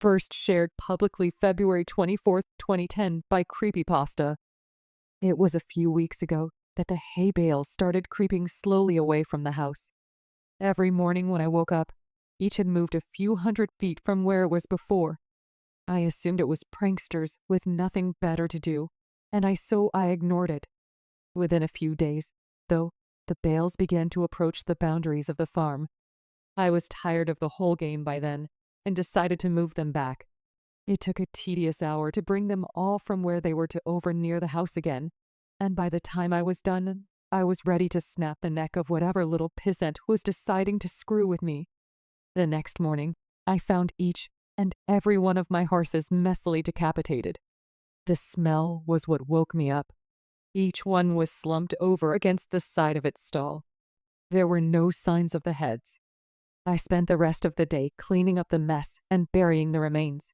first shared publicly February 24th, 2010 by Creepypasta. It was a few weeks ago that the hay bales started creeping slowly away from the house. Every morning when I woke up, each had moved a few hundred feet from where it was before. I assumed it was pranksters with nothing better to do, and I ignored it. Within a few days, though, the bales began to approach the boundaries of the farm. I was tired of the whole game by then, and decided to move them back. It took a tedious hour to bring them all from where they were to over near the house again, and by the time I was done, I was ready to snap the neck of whatever little pissant was deciding to screw with me. The next morning, I found each and every one of my horses messily decapitated. The smell was what woke me up. Each one was slumped over against the side of its stall. There were no signs of the heads. I spent the rest of the day cleaning up the mess and burying the remains.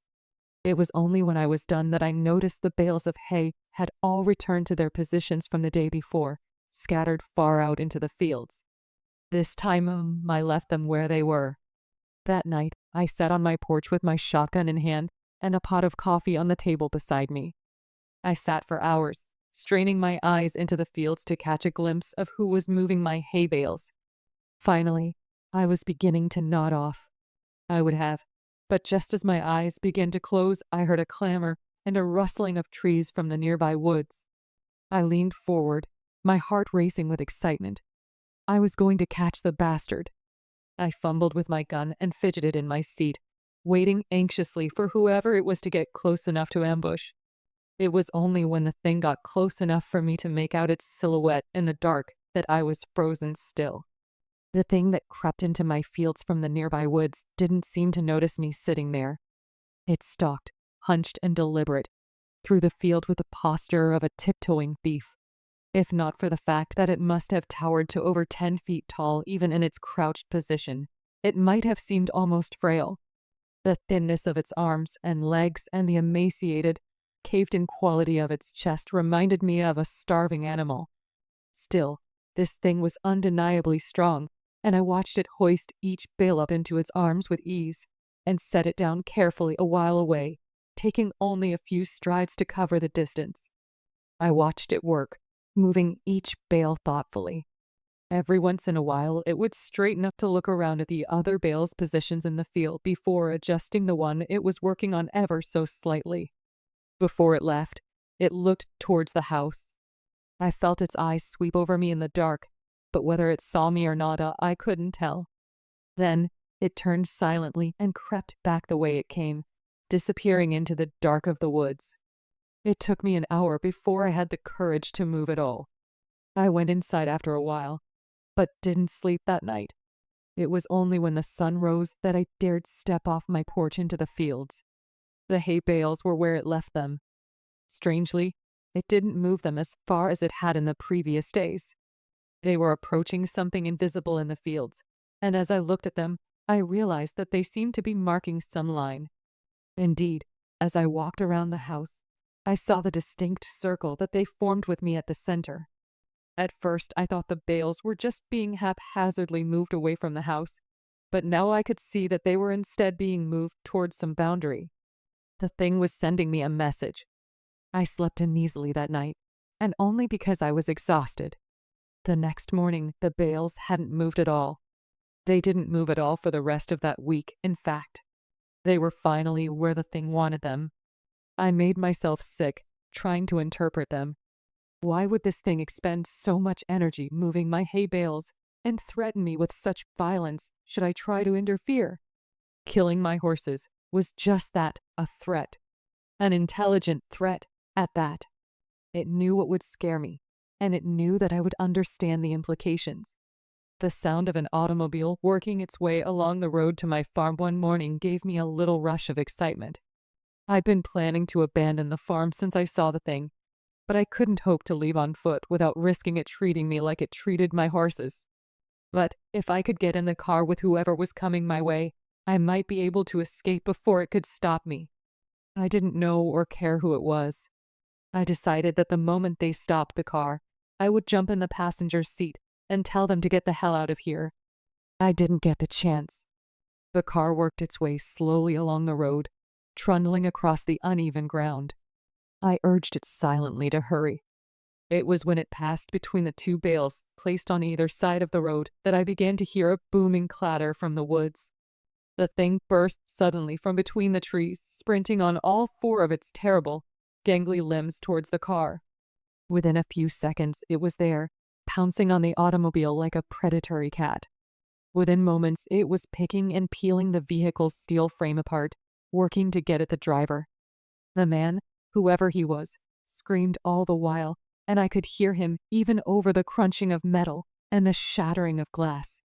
It was only when I was done that I noticed the bales of hay had all returned to their positions from the day before, scattered far out into the fields. This time, I left them where they were. That night, I sat on my porch with my shotgun in hand and a pot of coffee on the table beside me. I sat for hours, straining my eyes into the fields to catch a glimpse of who was moving my hay bales. Finally, I was beginning to nod off. I would have, but just as my eyes began to close, I heard a clamor and a rustling of trees from the nearby woods. I leaned forward, my heart racing with excitement. I was going to catch the bastard. I fumbled with my gun and fidgeted in my seat, waiting anxiously for whoever it was to get close enough to ambush. It was only when the thing got close enough for me to make out its silhouette in the dark that I was frozen still. The thing that crept into my fields from the nearby woods didn't seem to notice me sitting there. It stalked, hunched and deliberate, through the field with the posture of a tiptoeing thief. If not for the fact that it must have towered to over 10 feet tall even in its crouched position, it might have seemed almost frail. The thinness of its arms and legs and the emaciated, caved-in quality of its chest reminded me of a starving animal. Still, this thing was undeniably strong, and I watched it hoist each bale up into its arms with ease, and set it down carefully a while away, taking only a few strides to cover the distance. I watched it work, moving each bale thoughtfully. Every once in a while, it would straighten up to look around at the other bale's positions in the field before adjusting the one it was working on ever so slightly. Before it left, it looked towards the house. I felt its eyes sweep over me in the dark, but whether it saw me or not, I couldn't tell. Then it turned silently and crept back the way it came, disappearing into the dark of the woods. It took me an hour before I had the courage to move at all. I went inside after a while, but didn't sleep that night. It was only when the sun rose that I dared step off my porch into the fields. The hay bales were where it left them. Strangely, it didn't move them as far as it had in the previous days. They were approaching something invisible in the fields, and as I looked at them, I realized that they seemed to be marking some line. Indeed, as I walked around the house, I saw the distinct circle that they formed with me at the center. At first, I thought the bales were just being haphazardly moved away from the house, but now I could see that they were instead being moved towards some boundary. The thing was sending me a message. I slept uneasily that night, and only because I was exhausted. The next morning, the bales hadn't moved at all. They didn't move at all for the rest of that week, in fact. They were finally where the thing wanted them. I made myself sick, trying to interpret them. Why would this thing expend so much energy moving my hay bales and threaten me with such violence should I try to interfere? Killing my horses was just that, a threat. An intelligent threat, at that. It knew what would scare me, and it knew that I would understand the implications. The sound of an automobile working its way along the road to my farm one morning gave me a little rush of excitement. I'd been planning to abandon the farm since I saw the thing, but I couldn't hope to leave on foot without risking it treating me like it treated my horses. But if I could get in the car with whoever was coming my way, I might be able to escape before it could stop me. I didn't know or care who it was. I decided that the moment they stopped the car, I would jump in the passenger's seat and tell them to get the hell out of here. I didn't get the chance. The car worked its way slowly along the road, trundling across the uneven ground. I urged it silently to hurry. It was when it passed between the two bales placed on either side of the road that I began to hear a booming clatter from the woods. The thing burst suddenly from between the trees, sprinting on all four of its terrible, gangly limbs towards the car. Within a few seconds, it was there, pouncing on the automobile like a predatory cat. Within moments, it was picking and peeling the vehicle's steel frame apart, working to get at the driver. The man, whoever he was, screamed all the while, and I could hear him even over the crunching of metal and the shattering of glass.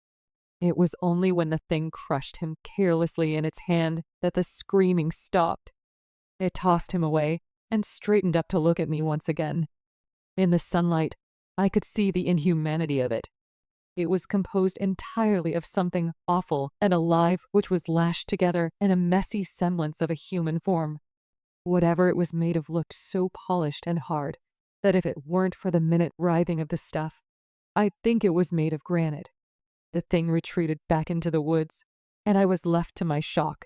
It was only when the thing crushed him carelessly in its hand that the screaming stopped. It tossed him away and straightened up to look at me once again. In the sunlight, I could see the inhumanity of it. It was composed entirely of something awful and alive which was lashed together in a messy semblance of a human form. Whatever it was made of looked so polished and hard that if it weren't for the minute writhing of the stuff, I'd think it was made of granite. The thing retreated back into the woods, and I was left to my shock.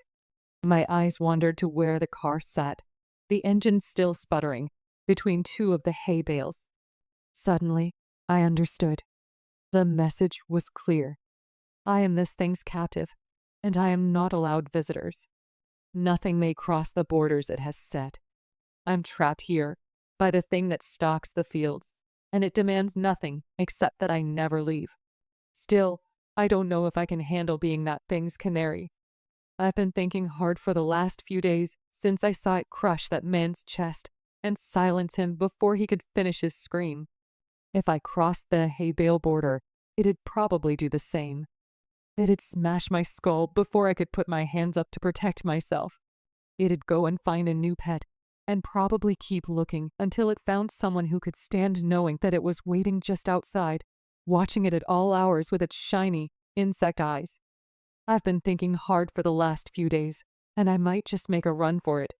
My eyes wandered to where the car sat, the engine still sputtering, between two of the hay bales. Suddenly, I understood. The message was clear. I am this thing's captive, and I am not allowed visitors. Nothing may cross the borders it has set. I'm trapped here, by the thing that stalks the fields, and it demands nothing except that I never leave. Still, I don't know if I can handle being that thing's canary. I've been thinking hard for the last few days since I saw it crush that man's chest and silence him before he could finish his scream. If I crossed the hay bale border, it'd probably do the same. It'd smash my skull before I could put my hands up to protect myself. It'd go and find a new pet and probably keep looking until it found someone who could stand knowing that it was waiting just outside, watching it at all hours with its shiny, insect eyes. I've been thinking hard for the last few days, and I might just make a run for it,